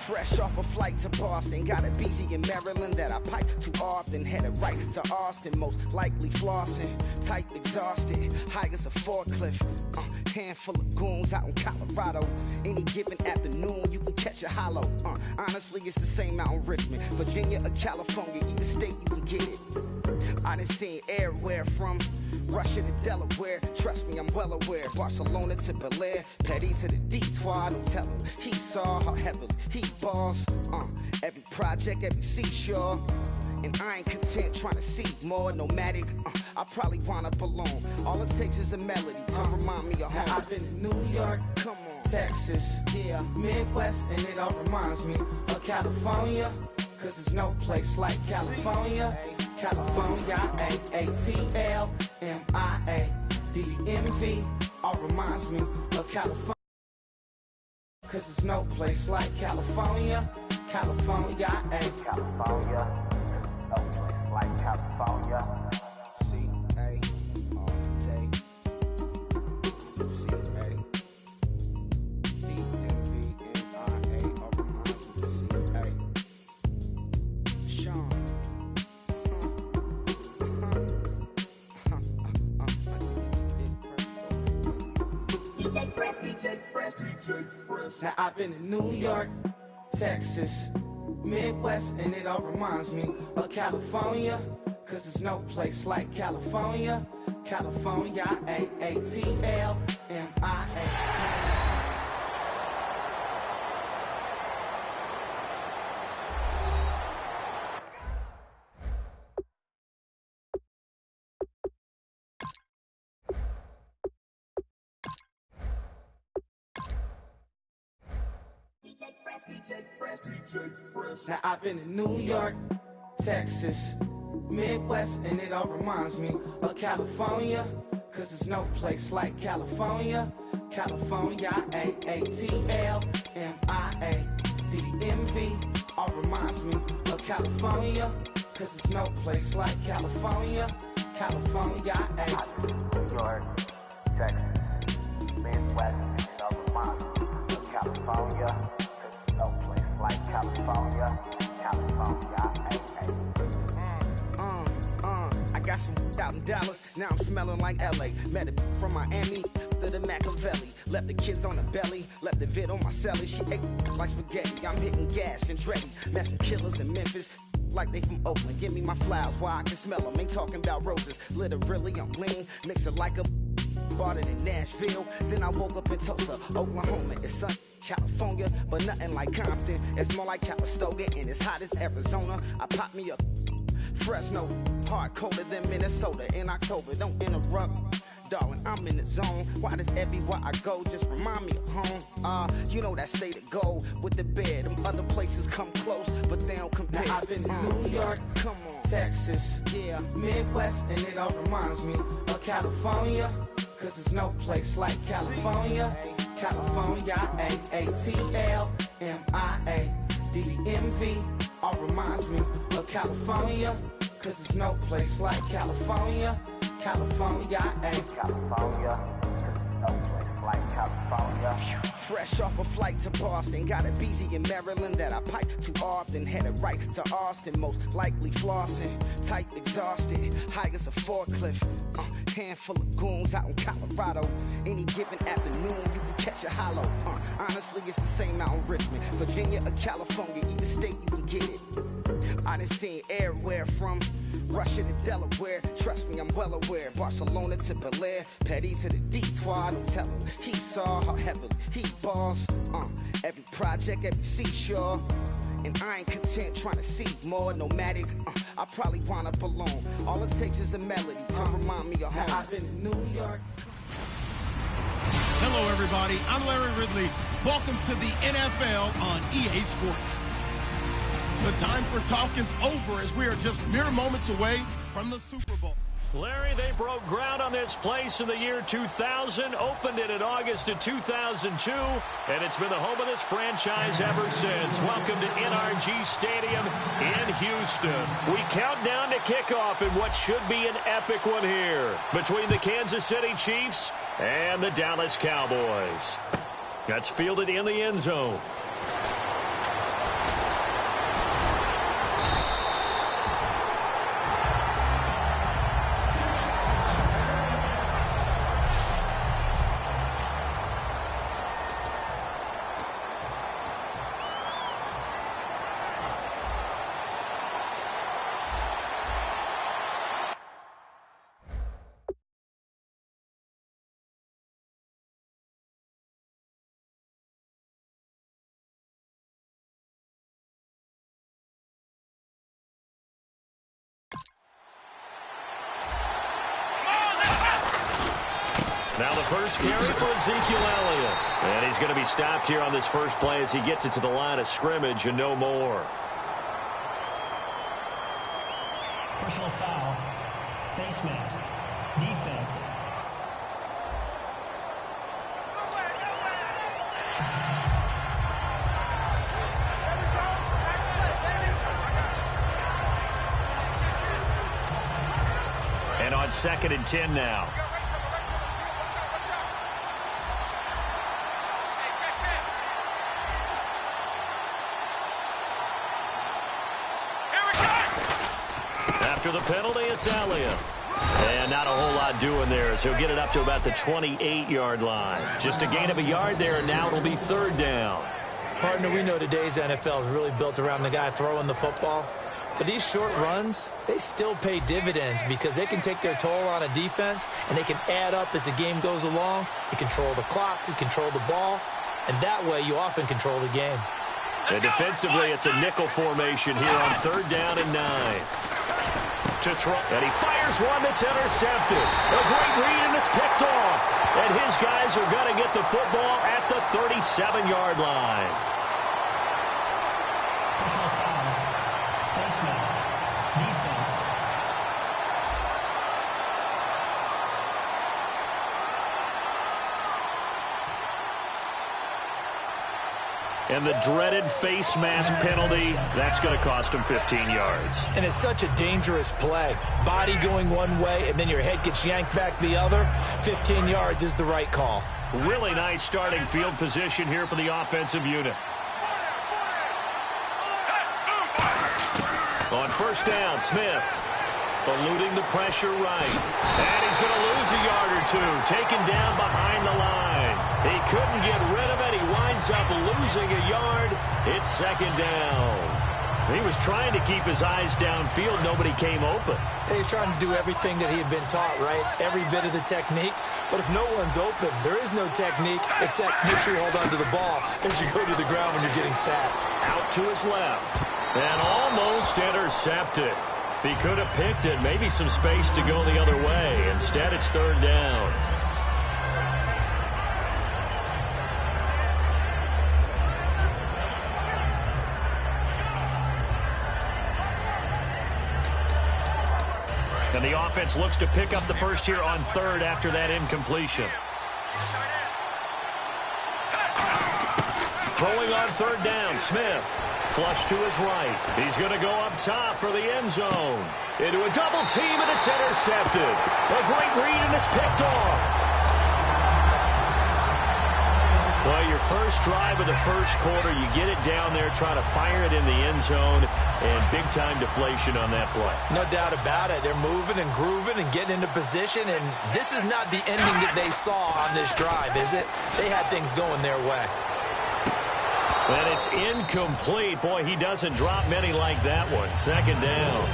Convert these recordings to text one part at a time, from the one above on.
Fresh off a flight to Boston, got a BZ in Maryland that I pipe too often. Headed right to Austin, most likely flossing. Tight, exhausted, high as a forklift. Handful of goons out in Colorado. Any given afternoon, you can catch a hollow. Honestly, it's the same out in Richmond, Virginia or California. Either state, you can get it. I done seen everywhere from Russia to Delaware. Trust me, I'm well aware. Barcelona to Bel Air, Petty to the Detroit. Don't tell him he saw how heavily he balls. Every project, every seashore. And I ain't content trying to see more nomadic. I probably wind up alone. All it takes is a melody to remind me of home. Now I've been to New York, come on, Texas, yeah, Midwest, and it all reminds me of California. Cause there's no place like California. California, A-A-T-L-M-I-A, D-M-V, all reminds me of California. Cause there's no place like California. California, California, no place like California. C-A, all day. C-A, D-M-V-M-I-A, all reminds me of C-A. Sean. DJ Fresh. Now I've been to New York, Texas, Midwest, and it all reminds me of California. Cause there's no place like California. California, A-A-T-L-M-I-A. Now I've been to New York, Texas, Midwest, and it all reminds me of California. Cause there's no place like California. California, A-A-T-L-M-I-A, D-M-V, all reminds me of California. Cause there's no place like California. California, New York, Texas, Midwest, and it all reminds me of California. No place like California, California, I got some out in Dallas, now I'm smelling like LA. Met a from Miami to the Machiavelli. Left the kids on the belly, left the vid on my celly. She ate like spaghetti, I'm hitting gas and Dreddy. Met some killers in Memphis, like they from Oakland. Give me my flowers while I can smell them. Ain't talking about roses, literally I'm lean. Mix it like a bought it in Nashville. Then I woke up in Tulsa, Oklahoma. It's sun. California, but nothing like Compton. It's more like Calistoga, and it's hot as Arizona. I pop me a Fresno, hard colder than Minnesota in October. Don't interrupt, darling, I'm in the zone. Why does everywhere I go just remind me of home? You know that state of gold with the bed. Them other places come close, but they don't compare. Now I've been to New York, come on, Texas, yeah, Midwest, and it all reminds me of California. Cause there's no place like California. California, A-A-T-L-M-I-A, D-M-V, all reminds me of California. Cause there's no place like California. California, California, no place like California. Fresh off a flight to Boston, got a BZ in Maryland that I pipe too often. Headed right to Austin, most likely flossing. Tight, exhausted, high as a forklift. Handful of goons out in Colorado. Any given afternoon, you can catch a hollow. Honestly, it's the same out in Richmond, Virginia or California. Either state, you can get it. I done seen everywhere from Russia to Delaware. Trust me, I'm well aware. Barcelona to Bel Air, Petty to the Detroit. Don't tell him he saw how heavily he balls. Every project, every seashore. And I ain't content trying to see more nomadic. I probably wind up alone. All it takes is a melody to remind me of home. I've been to New York. Hello, everybody. I'm Larry Ridley. Welcome to the NFL on EA Sports. The time for talk is over as we are just mere moments away from the Super Bowl. Larry, they broke ground on this place in the year 2000, opened it in August of 2002, and it's been the home of this franchise ever since. Welcome to NRG Stadium in Houston. We count down to kickoff in what should be an epic one here between the Kansas City Chiefs and the Dallas Cowboys. That's fielded in the end zone. Now the first carry for Ezekiel Elliott. And he's going to be stopped here on this first play as he gets it to the line of scrimmage and no more. Personal foul. Face mask. Defense. And on 2nd and 10 now. After the penalty, it's Elliott. And not a whole lot doing there, as he'll get it up to about the 28-yard line. Just a gain of a yard there, and now it'll be 3rd down. Partner, we know today's NFL is really built around the guy throwing the football. But these short runs, they still pay dividends because they can take their toll on a defense, and they can add up as the game goes along. You control the clock, you control the ball, and that way you often control the game. And defensively, it's a nickel formation here on 3rd down and 9. To throw, and he fires one that's intercepted. A great read, and it's picked off. And his guys are going to get the football at the 37-yard line. Personal foul. Face mask. Defense. And the dreaded face mask penalty, that's going to cost him 15 yards. And it's such a dangerous play. Body going one way, and then your head gets yanked back the other. 15 yards is the right call. Really nice starting field position here for the offensive unit. On 1st down, Smith eluding the pressure right. And he's going to lose a yard or two, taken down behind the line. He couldn't get rid of it. He winds up losing a yard. It's 2nd down. He was trying to keep his eyes downfield. Nobody came open. He's trying to do everything that he had been taught, right? Every bit of the technique. But if no one's open, there is no technique except make sure you hold on to the ball as you go to the ground when you're getting sacked. Out to his left. And almost intercepted. If he could have picked it, maybe some space to go the other way. Instead, it's 3rd down. And the offense looks to pick up the first here on 3rd after that incompletion. Throwing on 3rd down, Smith. Flush to his right. He's going to go up top for the end zone. Into a double team, and it's intercepted. A great read, and it's picked off. Well, your first drive of the first quarter, you get it down there, try to fire it in the end zone, and big-time deflation on that play. No doubt about it. They're moving and grooving and getting into position, and this is not the ending that they saw on this drive, is it? They had things going their way. And it's incomplete. Boy, he doesn't drop many like that one. 2nd down.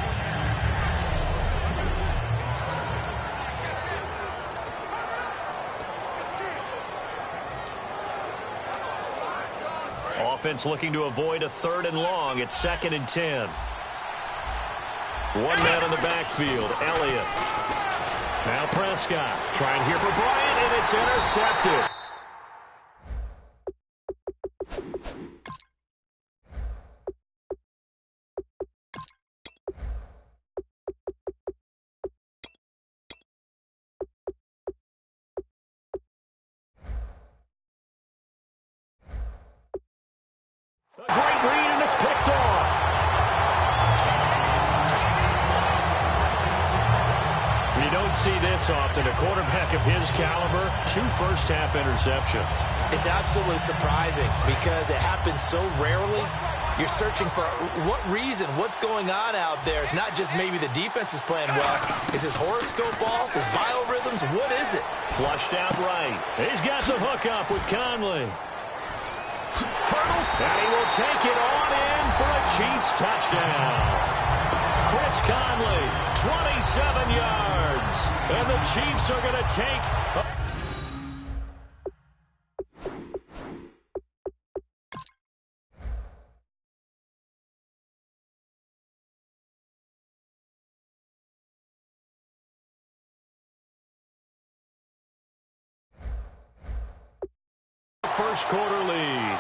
Offense looking to avoid a 3rd and long. It's 2nd and 10. One man in the backfield, Elliott. Now Prescott trying here for Bryant, and it's intercepted. A great read, and it's picked off. You don't see this often. A quarterback of his caliber, 2 first-half interceptions. It's absolutely surprising because it happens so rarely. You're searching for what reason, what's going on out there. It's not just maybe the defense is playing well. Is his horoscope off? His biorhythms? What is it? Flushed out right. He's got the hook up with Conley. Hurdles, and he will take it on in for a Chiefs touchdown. Chris Conley, 27 yards. And the Chiefs are going to take first quarter lead.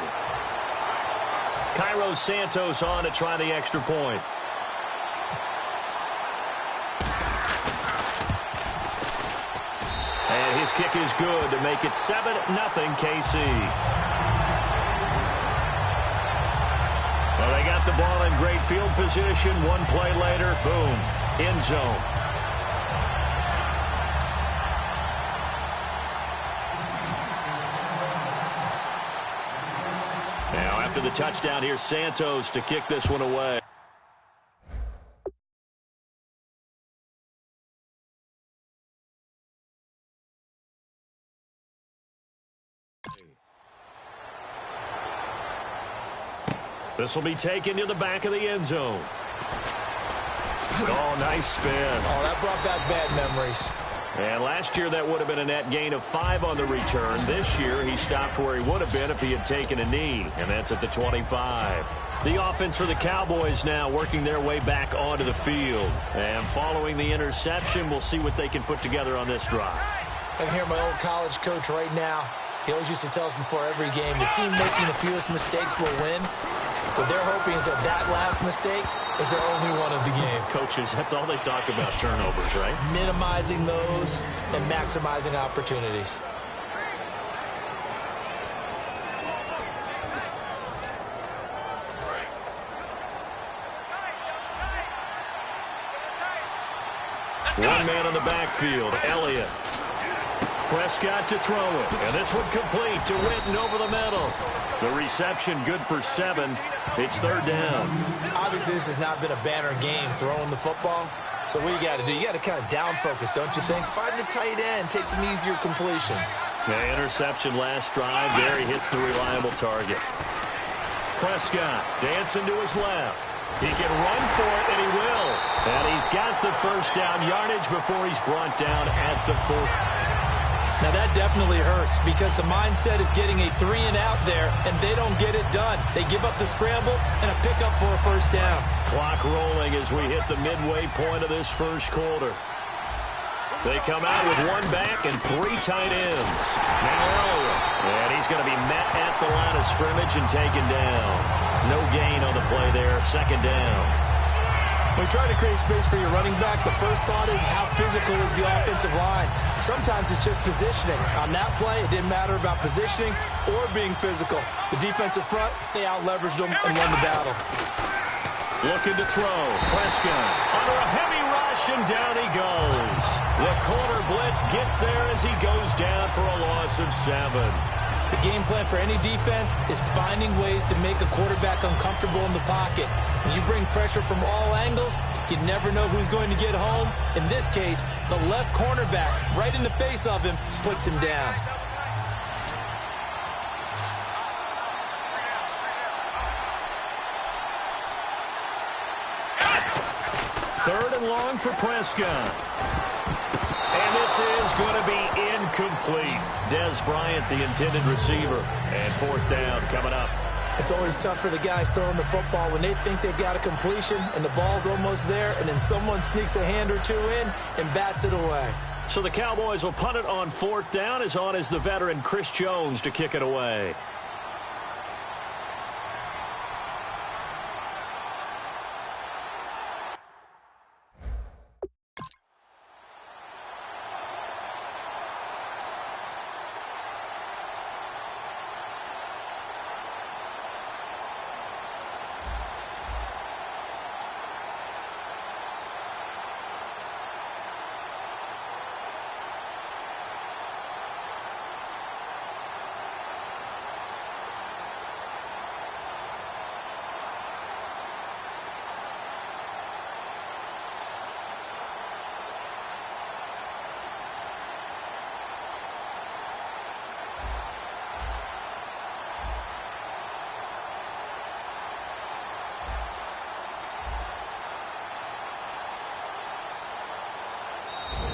Cairo Santos on to try the extra point. And his kick is good to make it 7-0 KC. Well, they got the ball in great field position. One play later, boom, end zone. Now, after the touchdown, here's Santos to kick this one away. This will be taken to the back of the end zone. Oh, nice spin. Oh, that brought back bad memories. And last year, that would have been a net gain of 5 on the return. This year, he stopped where he would have been if he had taken a knee, and that's at the 25. The offense for the Cowboys now working their way back onto the field. And following the interception, we'll see what they can put together on this drive. I can hear my old college coach right now. He always used to tell us before every game, the team making the fewest mistakes will win. What they're hoping is that that last mistake is their only one of the game. Coaches, that's all they talk about, turnovers, right? Minimizing those and maximizing opportunities. One man on the backfield, Elliott. Prescott to throw it, and this one complete to Witten over the middle. The reception good for 7. It's third down. Obviously, this has not been a banner game throwing the football. So what you got to do, you got to kind of down focus, don't you think? Find the tight end, take some easier completions. The interception last drive. There he hits the reliable target. Prescott dancing to his left. He can run for it, and he will. And he's got the first down yardage before he's brought down at the 4. Now, that definitely hurts because the mindset is getting a 3-and-out there, and they don't get it done. They give up the scramble and a pickup for a first down. Clock rolling as we hit the midway point of this first quarter. They come out with one back and 3 tight ends. Now Elliott, and he's going to be met at the line of scrimmage and taken down. No gain on the play there, second down. When you try to create space for your running back, the first thought is how physical is the offensive line. Sometimes it's just positioning. On that play, it didn't matter about positioning or being physical. The defensive front, they out-leveraged them and won the battle. Looking to throw. Prescott under a heavy rush, and down he goes. The corner blitz gets there as he goes down for a loss of 7. The game plan for any defense is finding ways to make a quarterback uncomfortable in the pocket. When you bring pressure from all angles, you never know who's going to get home. In this case, the left cornerback, right in the face of him, puts him down. Third and long for Prescott. And this is going to be incomplete. Des Bryant, the intended receiver. And fourth down coming up. It's always tough for the guys throwing the football when they think they got a completion and the ball's almost there, and then someone sneaks a hand or two in and bats it away. So the Cowboys will punt it on fourth down. As on is the veteran Chris Jones to kick it away.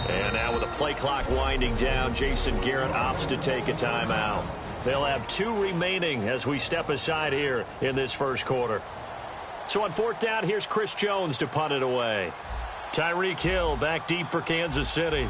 And now with the play clock winding down, Jason Garrett opts to take a timeout. They'll have 2 remaining as we step aside here in this first quarter. So on fourth down, here's Chris Jones to punt it away. Tyreek Hill back deep for Kansas City.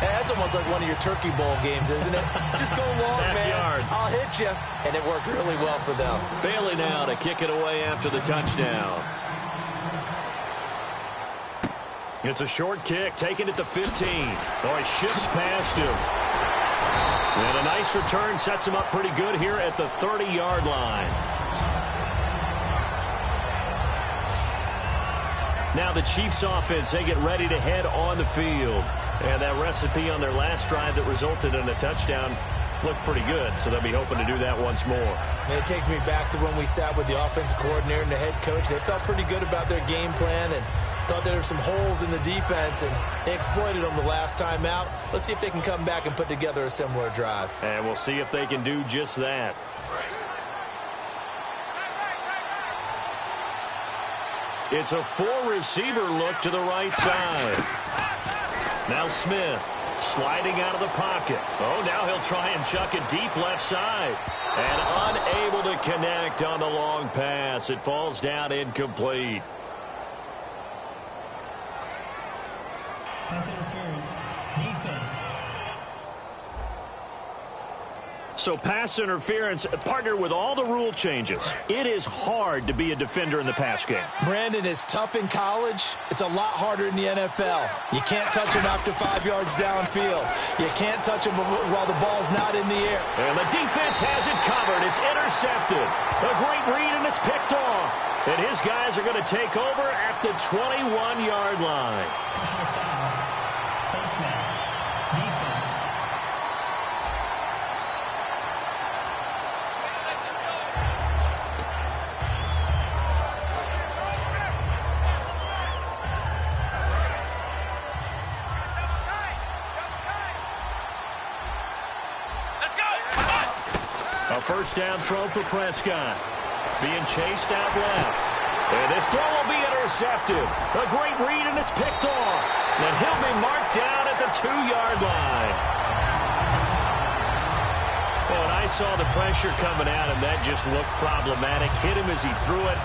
That's almost like one of your Turkey Bowl games, isn't it? Just go long, man. I'll hit you. And it worked really well for them. Bailey now to kick it away after the touchdown. It's a short kick, taking it to 15. Oh, he shifts past him. And a nice return sets him up pretty good here at the 30-yard line. Now the Chiefs offense, they get ready to head on the field. And that recipe on their last drive that resulted in a touchdown looked pretty good, so they'll be hoping to do that once more. And it takes me back to when we sat with the offensive coordinator and the head coach. They felt pretty good about their game plan and thought there were some holes in the defense, and they exploited them the last time out. Let's see if they can come back and put together a similar drive. And we'll see if they can do just that. It's a four-receiver look to the right side. Now Smith sliding out of the pocket. Oh, now he'll try and chuck it deep left side. And unable to connect on the long pass. It falls down incomplete. Pass interference. Defense. So pass interference, partnered with all the rule changes. It is hard to be a defender in the pass game. Brandon, is tough in college. It's a lot harder in the NFL. You can't touch him after 5 yards downfield. You can't touch him while the ball's not in the air. And the defense has it covered. It's intercepted. A great read, and it's picked off. And his guys are going to take over at the 21-yard line. Personal foul. Face mask. Defense. A first down throw for Prescott. Being chased out left. And this throw will be intercepted. A great read, and it's picked off. And he'll be marked down at the 2-yard line. Oh, and I saw the pressure coming at him. That just looked problematic. Hit him as he threw it,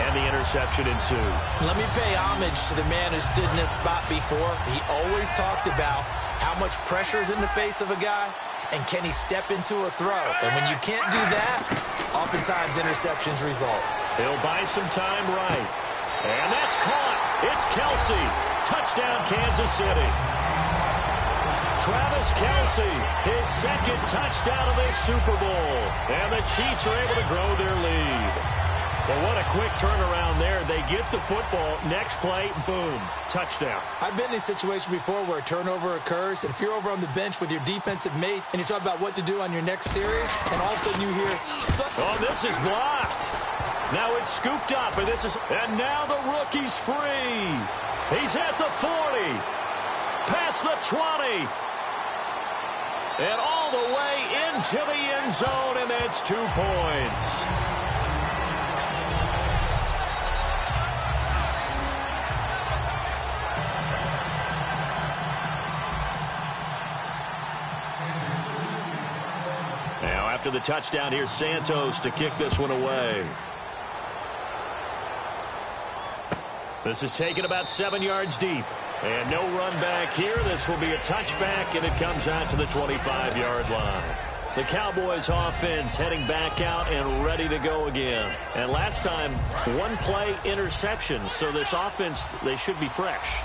and the interception ensued. Let me pay homage to the man who stood in this spot before. He always talked about how much pressure is in the face of a guy, and can he step into a throw? And when you can't do that, oftentimes interceptions result. He'll buy some time right. And that's caught. It's Kelsey. Touchdown, Kansas City. Travis Kelsey, his second touchdown of this Super Bowl. And the Chiefs are able to grow their lead. But what a quick turnaround there. They get the football. Next play, boom, touchdown. I've been in a situation before where a turnover occurs. And if you're over on the bench with your defensive mate and you talk about what to do on your next series, and all of a sudden you hear... Oh, this is blocked. Now it's scooped up, and now the rookie's free. He's at the 40, past the 20, and all the way into the end zone, and that's 2 points. Now after the touchdown, here's Santos to kick this one away. This is taken about 7 yards deep. And no run back here. This will be a touchback, and it comes out to the 25-yard line. The Cowboys offense heading back out and ready to go again. And last time, one play interception. So this offense, they should be fresh.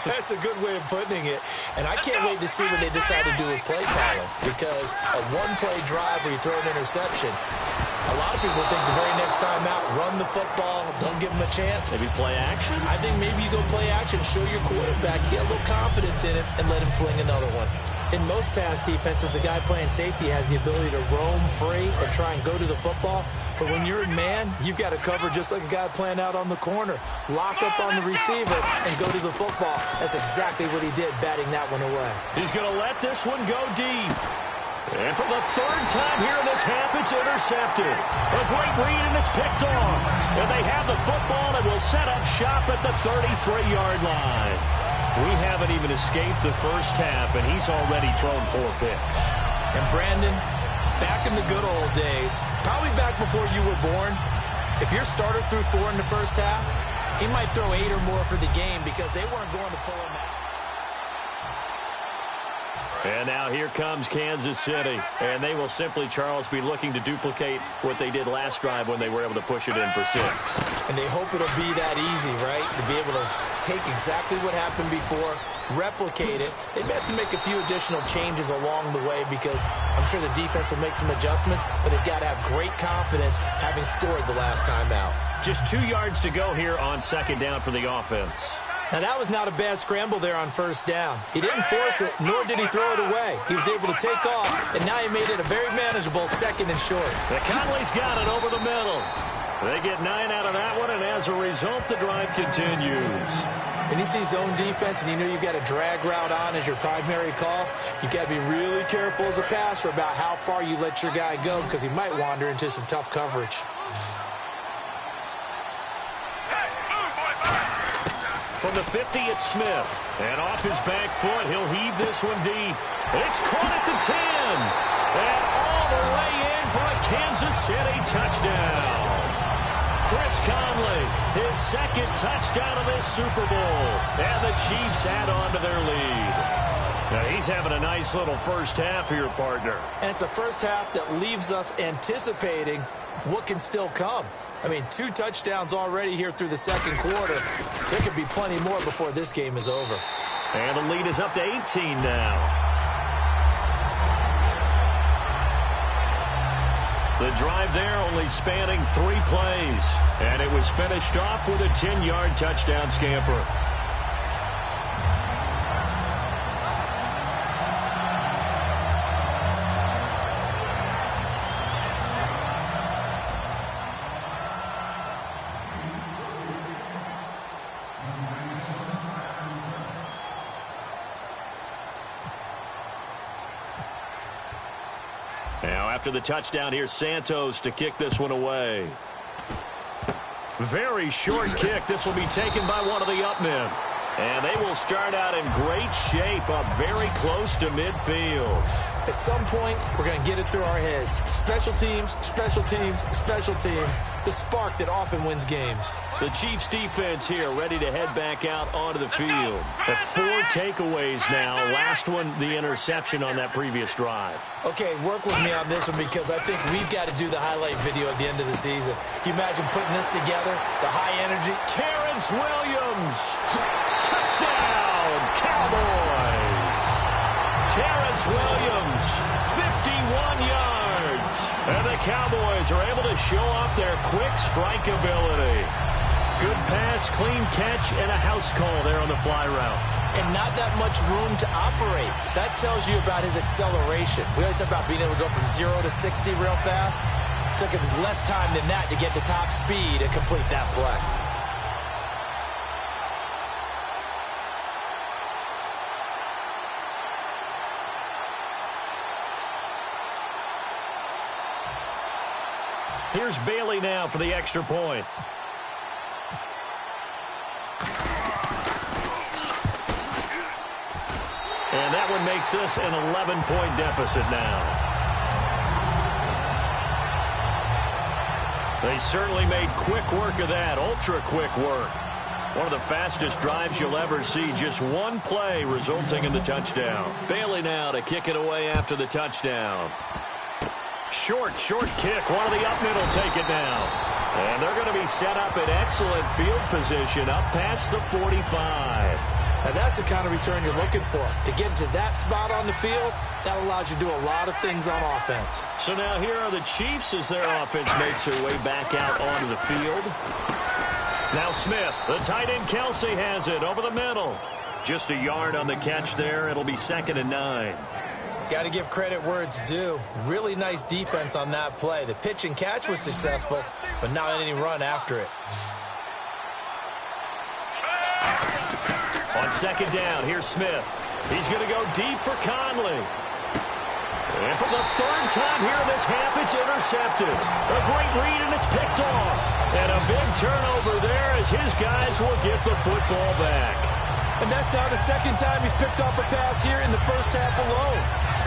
That's a good way of putting it. And I can't wait to see what they decide to do with play calling. Because a one-play drive where you throw an interception, a lot of people think the very next time out, run the football, don't give them a chance. Maybe play action? I think maybe you go play action, show your quarterback, get a little confidence in him, and let him fling another one. In most pass defenses, the guy playing safety has the ability to roam free and try and go to the football. But when you're in man, you've got to cover just like a guy playing out on the corner. Lock up on the receiver and go to the football. That's exactly what he did, batting that one away. He's going to let this one go deep. And for the third time here in this half, it's intercepted. A great read, and it's picked off. And they have the football and will set up shop at the 33-yard line. We haven't even escaped the first half, and he's already thrown 4 picks. And Brandon, back in the good old days, probably back before you were born, if your starter threw 4 in the first half, he might throw 8 or more for the game because they weren't going to pull him out. And now here comes Kansas City. And they will simply, Charles, be looking to duplicate what they did last drive when they were able to push it in for 6. And they hope it'll be that easy, right? To be able to take exactly what happened before, replicate it. They may have to make a few additional changes along the way because I'm sure the defense will make some adjustments, but they've got to have great confidence having scored the last time out. Just 2 yards to go here on second down for the offense. Now, that was not a bad scramble there on first down. He didn't force it, nor did he throw it away. He was able to take off, and now he made it a very manageable 2nd and short. The Conley's got it over the middle. They get 9 out of that one, and as a result, the drive continues. When you see zone defense and you know you've got a drag route on as your primary call, you've got to be really careful as a passer about how far you let your guy go because he might wander into some tough coverage. From the 50, it's Smith. And off his back foot, he'll heave this one deep. It's caught at the 10. And all the way in for a Kansas City touchdown. Chris Conley, his 2nd touchdown of this Super Bowl. And the Chiefs add on to their lead. Now, he's having a nice little first half here, partner. And it's a first half that leaves us anticipating what can still come. I mean, 2 touchdowns already here through the 2nd quarter. There could be plenty more before this game is over. And the lead is up to 18 now. The drive there only spanning 3 plays. And it was finished off with a 10-yard touchdown scamper. Now, after the touchdown, here's Santos to kick this one away. Very short kick. This will be taken by one of the up men. And they will start out in great shape up very close to midfield. At some point, we're going to get it through our heads. Special teams, special teams, special teams. The spark that often wins games. The Chiefs defense here ready to head back out onto the field. At 4 takeaways now. Last one, the interception on that previous drive. Okay, work with me on this one because I think we've got to do the highlight video at the end of the season. Can you imagine putting this together? The high energy. Terrence Williams. Touchdown, Cowboys. Terrence Williams, 51 yards. And the Cowboys are able to show off their quick strike ability. Good pass, clean catch, and a house call there on the fly route. And not that much room to operate. So that tells you about his acceleration. We always talk about being able to go from 0 to 60 real fast. It took him less time than that to get the top speed and complete that play. Here's Bailey now for the extra point. And that one makes this an 11-point deficit now. They certainly made quick work of that, ultra-quick work. One of the fastest drives you'll ever see, just one play resulting in the touchdown. Bailey now to kick it away after the touchdown. Short kick. One of the up men will take it now. And they're going to be set up in excellent field position up past the 45. Now that's the kind of return you're looking for. To get to that spot on the field, that allows you to do a lot of things on offense. So now here are the Chiefs as their offense makes their way back out onto the field. Now Smith, the tight end Kelsey has it over the middle. Just a yard on the catch there. It'll be 2nd and 9. Got to give credit where it's due. Really nice defense on that play. The pitch and catch was successful, but not any run after it. On 2nd down, here's Smith. He's going to go deep for Conley. And for the 3rd time here in this half, it's intercepted. A great read, and it's picked off. And a big turnover there as his guys will get the football back. And that's now the 2nd time he's picked off a pass here in the first half alone.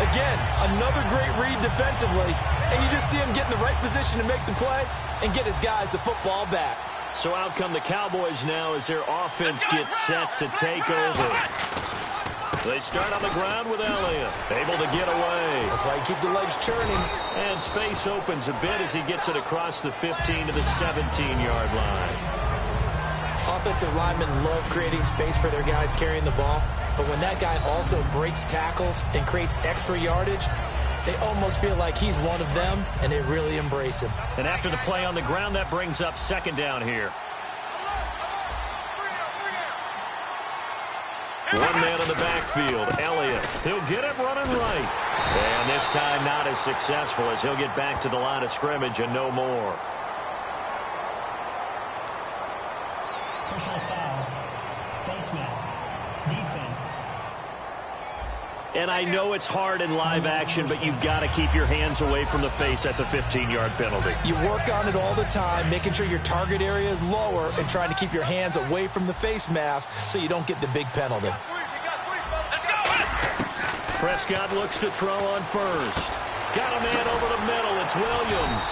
Again, another great read defensively, and you just see him get in the right position to make the play and get his guys the football back. So out come the Cowboys now as their offense gets set to take over. They start on the ground with Elliott. Able to get away. That's why you keep the legs churning. And space opens a bit as he gets it across the 15 to the 17-yard line. Offensive linemen love creating space for their guys carrying the ball. But when that guy also breaks tackles and creates extra yardage, they almost feel like he's one of them, and they really embrace him. And after the play on the ground, that brings up second down here. One man in the backfield, Elliott. He'll get it running right. And this time not as successful as he'll get back to the line of scrimmage and no more. Personal foul. Face mask. Defense. And I know it's hard in live action, but you've got to keep your hands away from the face. That's a 15-yard penalty. You work on it all the time, making sure your target area is lower and trying to keep your hands away from the face mask so you don't get the big penalty. Prescott looks to throw on first. Got a man over the middle. It's Williams.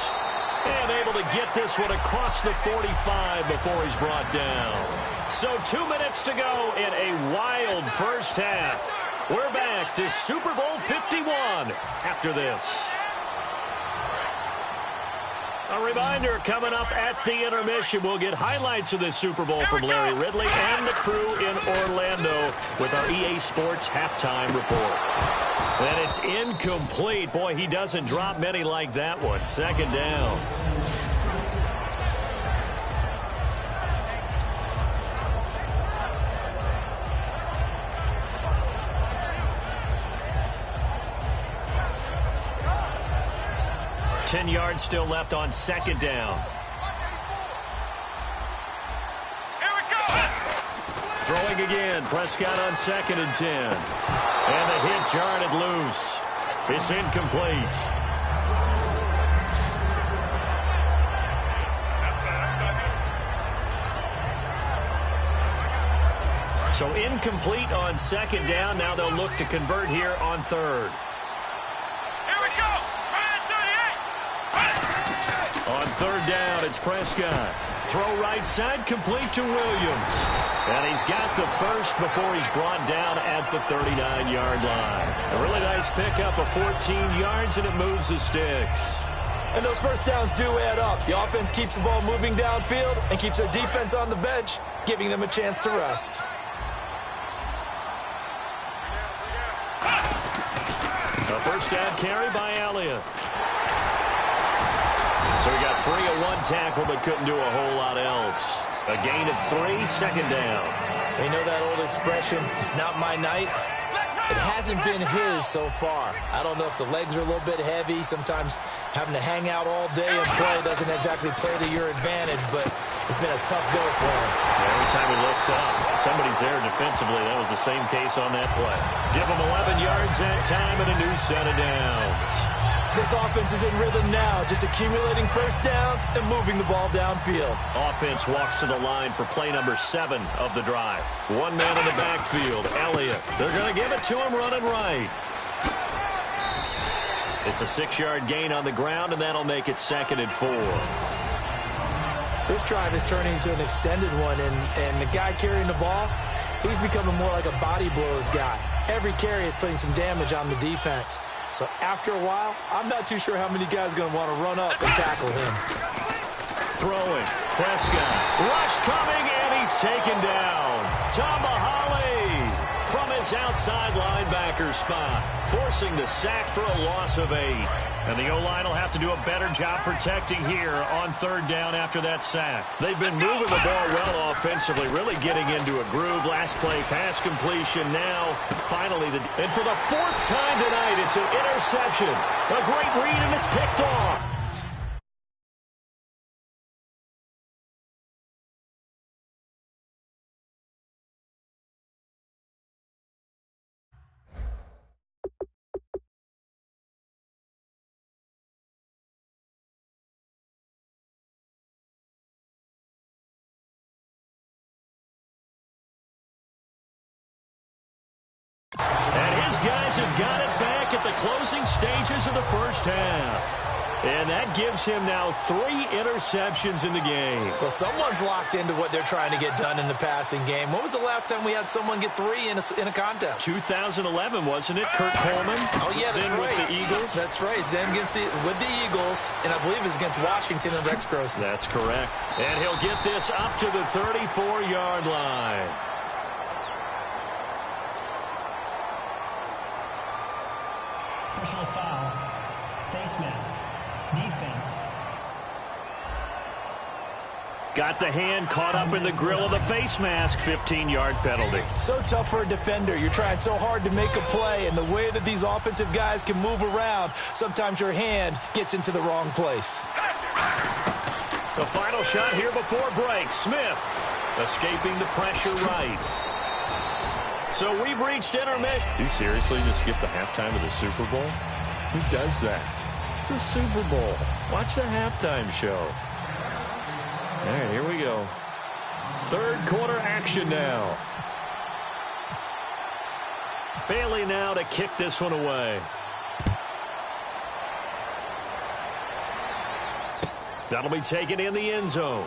And able to get this one across the 45 before he's brought down. So 2 minutes to go in a wild first half. We're back to Super Bowl 51 after this. A reminder, coming up at the intermission, we'll get highlights of this Super Bowl from Larry Ridley and the crew in Orlando with our EA Sports halftime report. And it's incomplete. Boy, he doesn't drop many like that one. Second down. Ten yards still left on second down. Here we go. Throwing again. Prescott on 2nd and 10. And the hit jarred it loose. It's incomplete. So incomplete on second down. Now they'll look to convert here on third. On third down, it's Prescott. Throw right side, complete to Williams. And he's got the first before he's brought down at the 39-yard line. A really nice pickup of 14 yards, and it moves the sticks. And those first downs do add up. The offense keeps the ball moving downfield and keeps their defense on the bench, giving them a chance to rest. A first down carry by Elliott. So he got free of one tackle but couldn't do a whole lot else. A gain of 3, second down. You know that old expression, it's not my night? It hasn't been his so far. I don't know if the legs are a little bit heavy. Sometimes having to hang out all day and play doesn't exactly play to your advantage, but it's been a tough go for him. Every time he looks up, somebody's there defensively. That was the same case on that play. Give him 11 yards that time and a new set of downs. This offense is in rhythm now, just accumulating first downs and moving the ball downfield. Offense walks to the line for play number 7 of the drive. One man in the backfield, Elliott. They're going to give it to him running right. It's a 6-yard gain on the ground, and that'll make it 2nd and 4. This drive is turning into an extended one, and the guy carrying the ball, he's becoming more like a body blows guy. Every carry is putting some damage on the defense. So after a while, I'm not too sure how many guys are going to want to run up and tackle him. Throwing. Prescott. Rush coming, and he's taken down. Tomahawley from his outside linebacker spot, forcing the sack for a loss of 8. And the O-line will have to do a better job protecting here on third down after that sack. They've been moving the ball well offensively, really getting into a groove. Last play, pass completion now. Finally, and for the 4th time tonight, it's an interception. A great read, and it's picked off. And his guys have got it back at the closing stages of the first half. And that gives him now 3 interceptions in the game. Well, someone's locked into what they're trying to get done in the passing game. When was the last time we had someone get 3 in a contest? 2011, wasn't it? Kurt Coleman. Oh, yeah, that's then right. with the Eagles. That's right. He's then with the Eagles, and I believe it's against Washington and Rex Grossman. That's correct. And he'll get this up to the 34-yard line. Personal foul. Face mask. Defense. Got the hand caught up in the grill of the face mask. 15-yard penalty. So tough for a defender. You're trying so hard to make a play, and the way that these offensive guys can move around, sometimes your hand gets into the wrong place. The final shot here before break. Smith escaping the pressure right. So we've reached intermission. Do you seriously just skip the halftime of the Super Bowl? Who does that? It's a Super Bowl. Watch the halftime show. All right, here we go. Third quarter action now. Bailey now to kick this one away. That'll be taken in the end zone.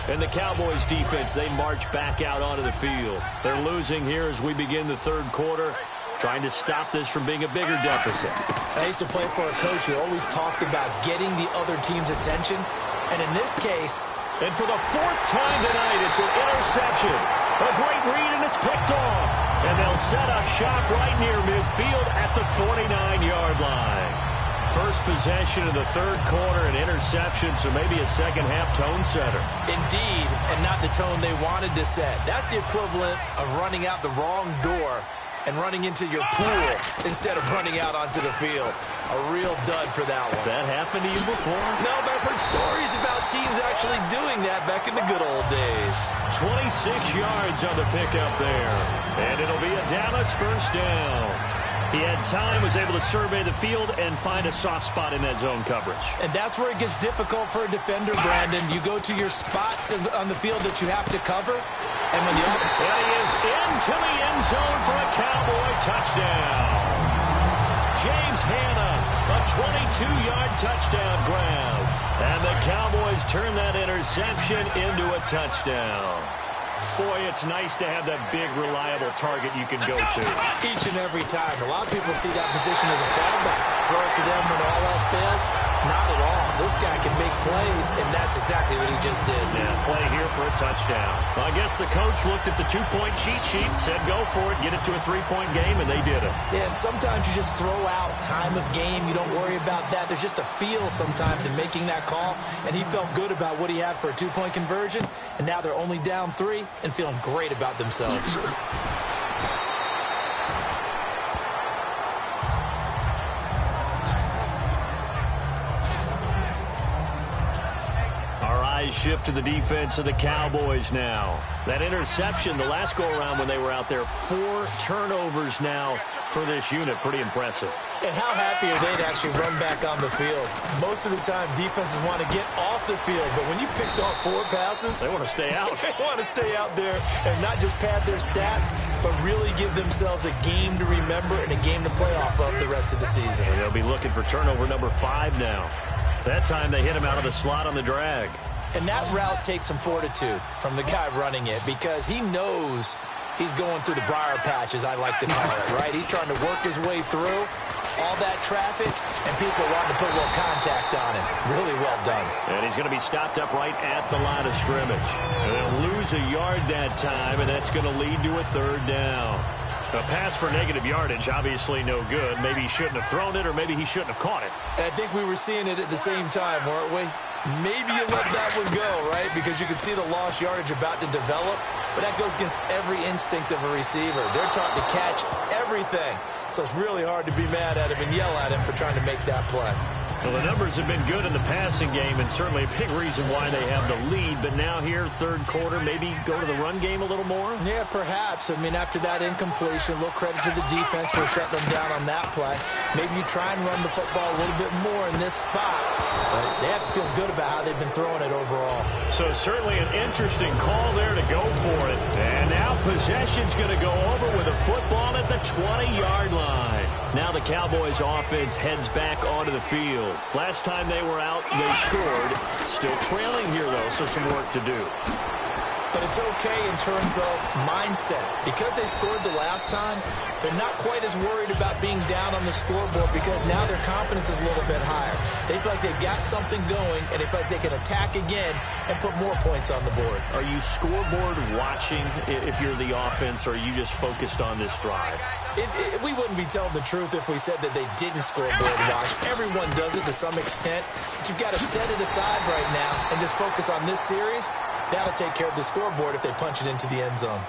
And the Cowboys defense, they march back out onto the field. They're losing here as we begin the third quarter, trying to stop this from being a bigger deficit. I used to play for a coach who always talked about getting the other team's attention. And in this case... And for the 4th time tonight, it's an interception. A great read, and it's picked off. And they'll set up shop right near midfield at the 49-yard line. First possession of the third quarter, an interception, so maybe a second-half tone setter. Indeed, and not the tone they wanted to set. That's the equivalent of running out the wrong door and running into your pool instead of running out onto the field. A real dud for that one. Has that happened to you before? No, but I've heard stories about teams actually doing that back in the good old days. 26 yards on the pickup there. And it'll be a Dallas first down. He had time, was able to survey the field and find a soft spot in that zone coverage. And that's where it gets difficult for a defender, Brandon. You go to your spots on the field that you have to cover. And when you... And he is into the end zone for a Cowboy touchdown. James Hanna, a 22-yard touchdown grab. And the Cowboys turn that interception into a touchdown. Boy, it's nice to have that big, reliable target you can go to. Each and every time. A lot of people see that position as a fallback. Throw it to them when all else fails. Not at all. This guy can make plays, and that's exactly what he just did. Yeah, play here for a touchdown. Well, I guess the coach looked at the 2-point cheat sheet, said go for it, get it to a 3-point game, and they did it. Yeah, and sometimes you just throw out time of game. You don't worry about that. There's just a feel sometimes in making that call, and he felt good about what he had for a 2-point conversion, and now they're only down 3 and feeling great about themselves. Shift to the defense of the Cowboys now. That interception, the last go-around when they were out there, 4 turnovers now for this unit. Pretty impressive. And how happy are they to actually run back on the field? Most of the time, defenses want to get off the field, but when you picked off 4 passes... They want to stay out. They want to stay out there and not just pad their stats, but really give themselves a game to remember and a game to play off of the rest of the season. And they'll be looking for turnover number 5 now. That time they hit him out of the slot on the drag. And that route takes some fortitude from the guy running it because he knows he's going through the briar patch, as I like to call it, right? He's trying to work his way through all that traffic, and people wanting to put a little contact on it. Really well done. And he's going to be stopped up right at the line of scrimmage. And they'll lose a yard that time, and that's going to lead to a 3rd down. A pass for negative yardage, obviously no good. Maybe he shouldn't have thrown it, or maybe he shouldn't have caught it. And I think we were seeing it at the same time, weren't we? Maybe you let that one go, right? Because you can see the lost yardage about to develop. But that goes against every instinct of a receiver. They're taught to catch everything. So it's really hard to be mad at him and yell at him for trying to make that play. Well, the numbers have been good in the passing game, and certainly a big reason why they have the lead. But now here, third quarter, maybe go to the run game a little more? Yeah, perhaps. I mean, after that incompletion, a little credit to the defense for shutting them down on that play. Maybe you try and run the football a little bit more in this spot. But they have to feel good about how they've been throwing it overall. So certainly an interesting call there to go for it. And now possession's going to go over with a football at the 20-yard line. Now the Cowboys offense heads back onto the field. Last time they were out, they scored. Still trailing here, though, so some work to do. But it's okay in terms of mindset. Because they scored the last time, they're not quite as worried about being down on the scoreboard because now their confidence is a little bit higher. They feel like they've got something going, and they feel like they can attack again and put more points on the board. Are you scoreboard watching if you're the offense, or are you just focused on this drive? We wouldn't be telling the truth if we said that they didn't scoreboard watch. Everyone does it to some extent, but you've got to set it aside right now and just focus on this series. That'll take care of the scoreboard if they punch it into the end zone.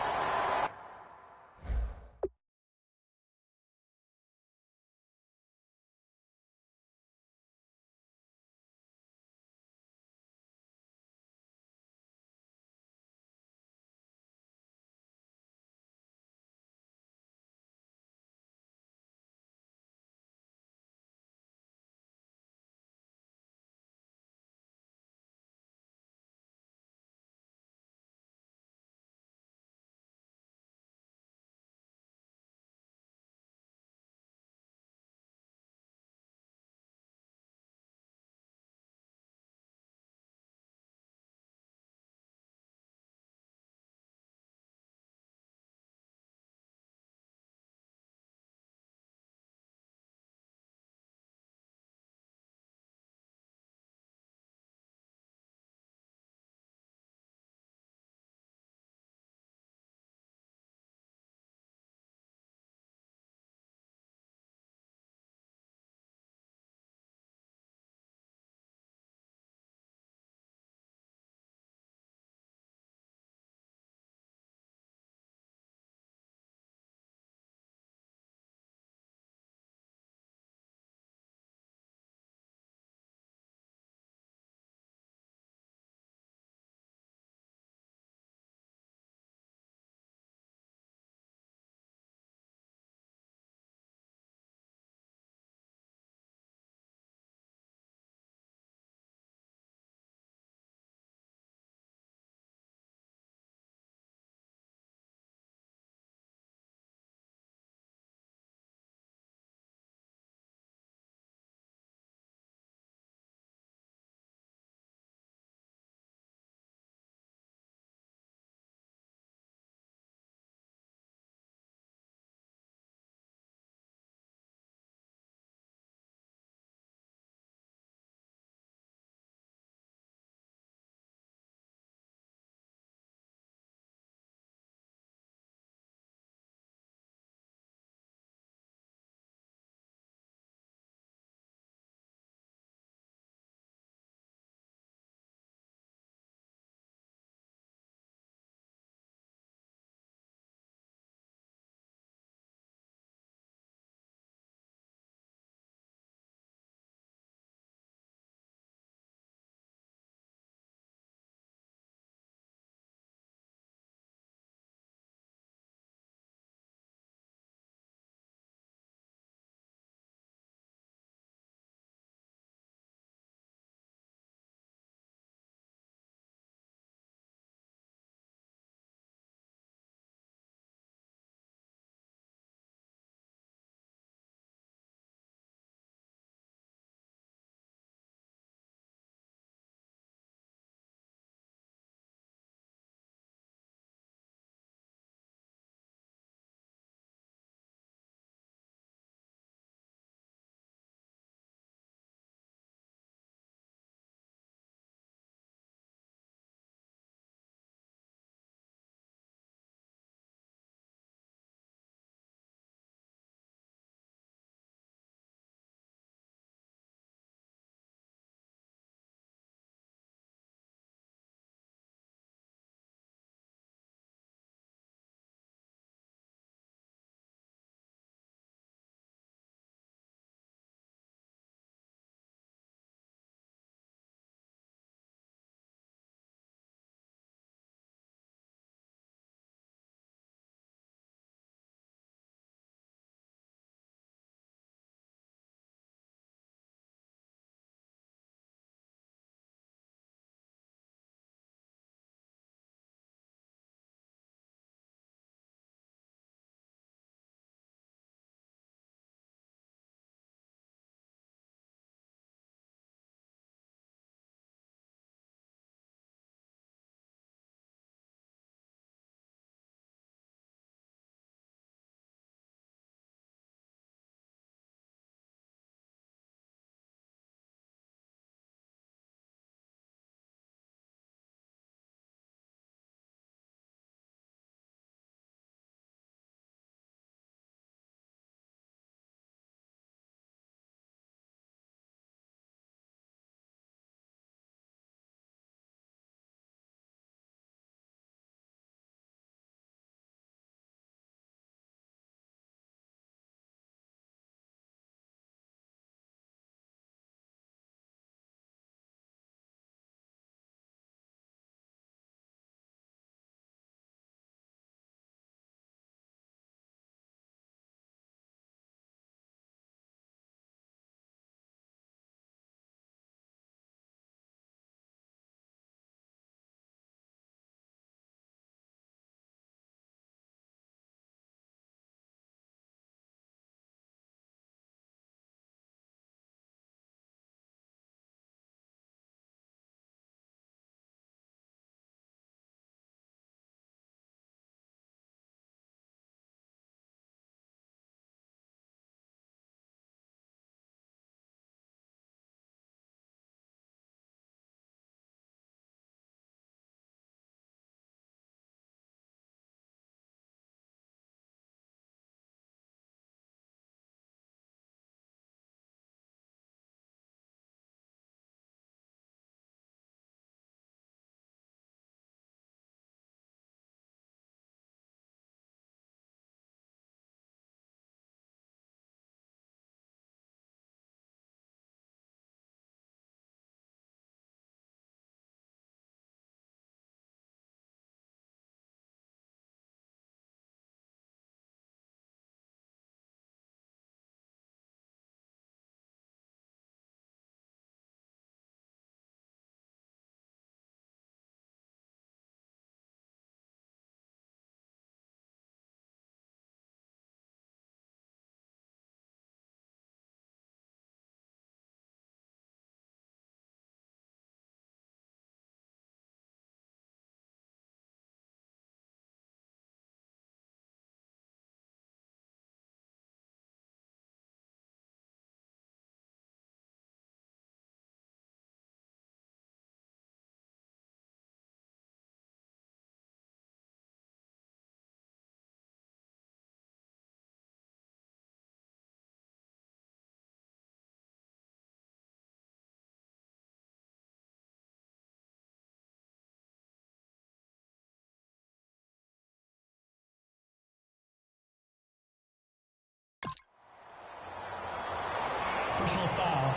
Personal foul.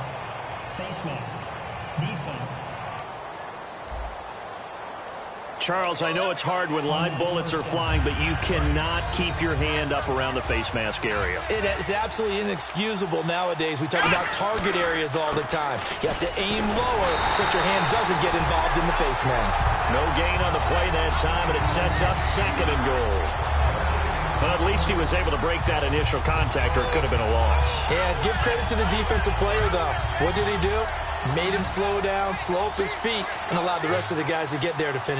Face mask. Defense. Charles, I know it's hard when live bullets are flying, but you cannot keep your hand up around the face mask area. It is absolutely inexcusable nowadays. We talk about target areas all the time. You have to aim lower so that your hand doesn't get involved in the face mask. No gain on the play that time, and it sets up 2nd and goal. But at least he was able to break that initial contact, or it could have been a loss. Yeah, give credit to the defensive player, though. What did he do? Made him slow down, slow up his feet, and allowed the rest of the guys to get there to finish.